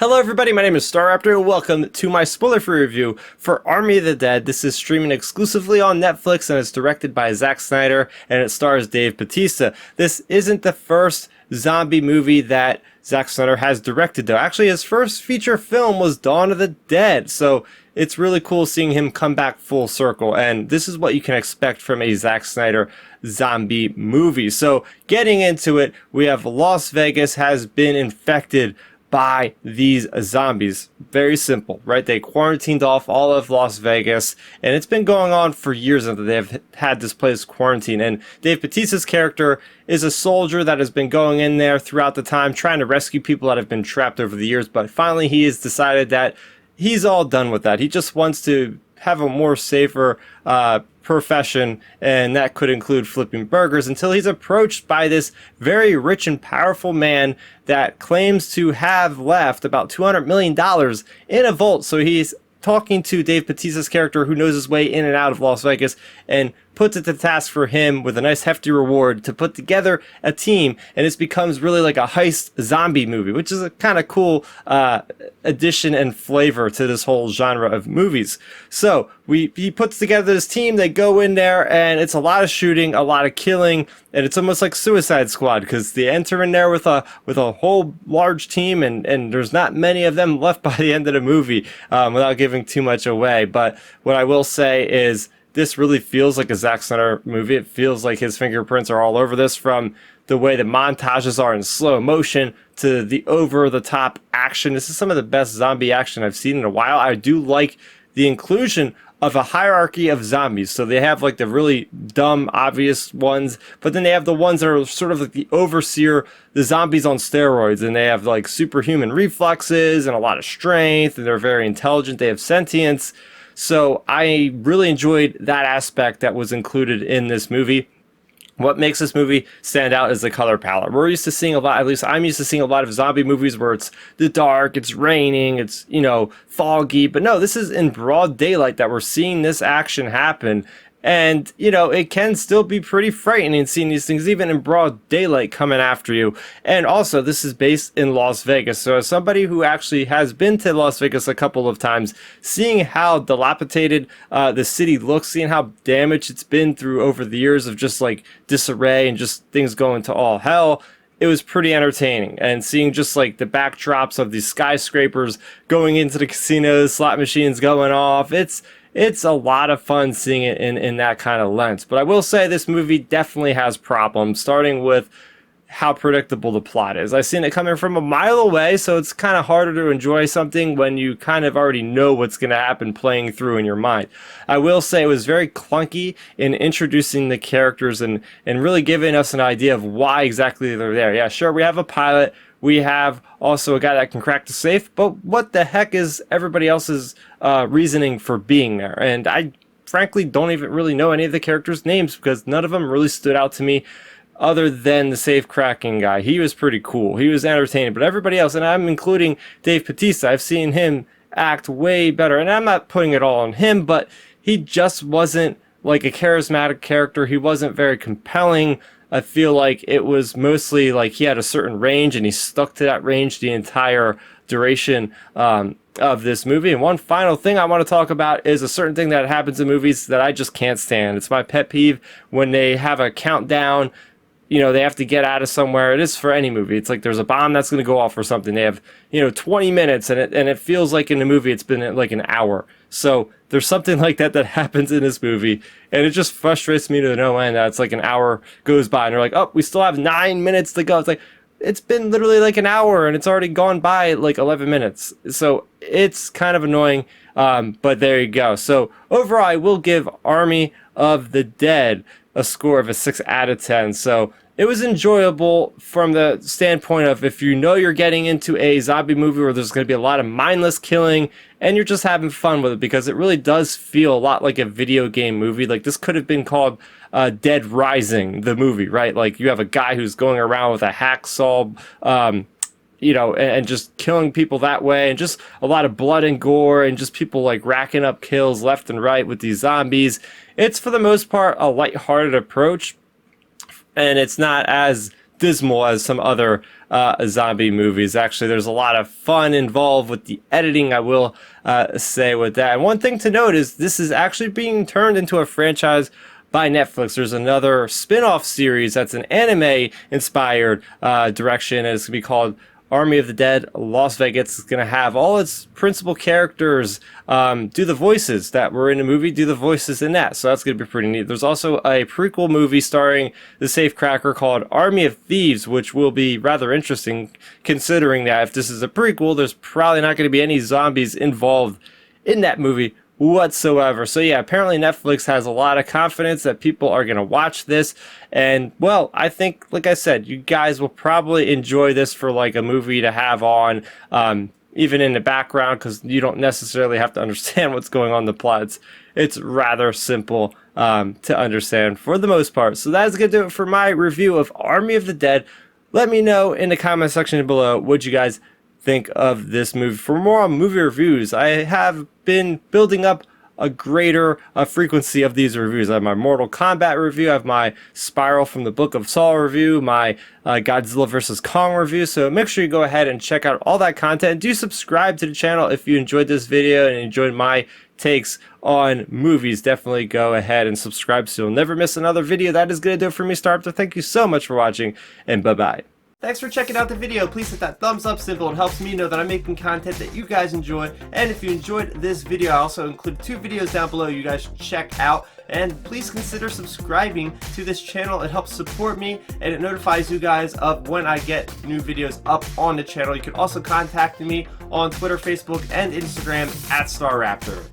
Hello everybody, my name is Starrapter and welcome to my spoiler-free review for Army of the Dead. This is streaming exclusively on Netflix and it's directed by Zack Snyder and it stars Dave Bautista. This isn't the first zombie movie that Zack Snyder has directed though. Actually, his first feature film was Dawn of the Dead, so it's really cool seeing him come back full circle, and this is what you can expect from a Zack Snyder zombie movie. So getting into it, we have Las Vegas has been infected by these zombies. Very simple, right? They quarantined off all of Las Vegas, and it's been going on for years that they've had this place quarantined. And Dave Bautista's character is a soldier that has been going in there throughout the time, trying to rescue people that have been trapped over the years. But finally, he has decided that he's all done with that. He just wants to have a more safer profession, and that could include flipping burgers, until he's approached by this very rich and powerful man that claims to have left about $200 million in a vault. So he's talking to Dave Bautista's character, who knows his way in and out of Las Vegas, and puts it to task for him with a nice hefty reward to put together a team, and it becomes really like a heist zombie movie, which is a kind of cool addition and flavor to this whole genre of movies. So he puts together this team, they go in there, and it's a lot of shooting, a lot of killing, and it's almost like Suicide Squad, because they enter in there with a whole large team, and there's not many of them left by the end of the movie, without giving too much away. But what I will say is, this really feels like a Zack Snyder movie. It feels like his fingerprints are all over this, from the way the montages are in slow motion to the over-the-top action. This is some of the best zombie action I've seen in a while. I do like the inclusion of a hierarchy of zombies. So they have like the really dumb, obvious ones, but then they have the ones that are sort of like the overseer, the zombies on steroids, and they have like superhuman reflexes and a lot of strength, and they're very intelligent. They have sentience. So I really enjoyed that aspect that was included in this movie. What makes this movie stand out is the color palette. We're used to seeing a lot, at least I'm used to seeing a lot of zombie movies where it's the dark, it's raining, it's, foggy. But no, this is in broad daylight that we're seeing this action happen. And, it can still be pretty frightening seeing these things even in broad daylight coming after you. And also, this is based in Las Vegas. So as somebody who actually has been to Las Vegas a couple of times, seeing how dilapidated the city looks, seeing how damaged it's been through over the years of just like disarray and just things going to all hell, it was pretty entertaining. And seeing just like the backdrops of these skyscrapers going into the casinos, slot machines going off, it's a lot of fun seeing it in that kind of lens. But I will say this movie definitely has problems, starting with how predictable the plot is. I've seen it coming from a mile away, so it's kind of harder to enjoy something when you kind of already know what's going to happen playing through in your mind. I will say it was very clunky in introducing the characters and really giving us an idea of why exactly they're there. Yeah, sure, we have a pilot. We have also a guy that can crack the safe, but what the heck is everybody else's reasoning for being there? And I frankly don't even really know any of the characters' names, because none of them really stood out to me other than the safe cracking guy. He was pretty cool. He was entertaining, but everybody else, and I'm including Dave Bautista, I've seen him act way better. And I'm not putting it all on him, but he just wasn't like a charismatic character. He wasn't very compelling. I feel like it was mostly like he had a certain range and he stuck to that range the entire duration of this movie. And one final thing I want to talk about is a certain thing that happens in movies that I just can't stand. It's my pet peeve when they have a countdown. They have to get out of somewhere. It is for any movie. It's like there's a bomb that's going to go off or something. They have, 20 minutes, and it feels like in the movie it's been like an hour. So there's something like that happens in this movie, and it just frustrates me to no end that it's like an hour goes by, and they're like, oh, we still have 9 minutes to go. It's like, it's been literally like an hour, and it's already gone by like 11 minutes. So it's kind of annoying, but there you go. So overall, I will give Army of the Dead a score of a 6 out of 10. So it was enjoyable from the standpoint of, if you know you're getting into a zombie movie where there's going to be a lot of mindless killing and you're just having fun with it, because it really does feel a lot like a video game movie. Like, this could have been called Dead Rising, the movie, right? Like, you have a guy who's going around with a hacksaw, and just killing people that way, and just a lot of blood and gore, and just people like racking up kills left and right with these zombies. It's for the most part a lighthearted approach, and it's not as dismal as some other zombie movies. Actually, there's a lot of fun involved with the editing, I will say with that. And one thing to note is this is actually being turned into a franchise by Netflix. There's another spin-off series that's an anime-inspired direction, and it's going to be called Army of the Dead Las Vegas. Is going to have all its principal characters do the voices that were in the movie, do the voices in that. So that's going to be pretty neat. There's also a prequel movie starring the safecracker called Army of Thieves, which will be rather interesting considering that if this is a prequel, there's probably not going to be any zombies involved in that movie whatsoever. So yeah, apparently Netflix has a lot of confidence that people are going to watch this, and well, I think, like I said, you guys will probably enjoy this for like a movie to have on even in the background, because you don't necessarily have to understand what's going on in the plot. It's rather simple to understand for the most part. So that's going to do it for my review of Army of the Dead. Let me know in the comment section below what you guys think of this movie. For more on movie reviews, I have been building up a greater frequency of these reviews. I have my Mortal Kombat review, I have my Spiral from the Book of Saw review, my Godzilla vs. Kong review, so make sure you go ahead and check out all that content. Do subscribe to the channel if you enjoyed this video and enjoyed my takes on movies. Definitely go ahead and subscribe so you'll never miss another video. That is going to do it for me, Starrapter. Thank you so much for watching, and bye-bye. Thanks for checking out the video. Please hit that thumbs up symbol. It helps me know that I'm making content that you guys enjoy. And if you enjoyed this video, I also include 2 videos down below you guys should check out. And please consider subscribing to this channel. It helps support me and it notifies you guys of when I get new videos up on the channel. You can also contact me on Twitter, Facebook, and Instagram at Starrapter.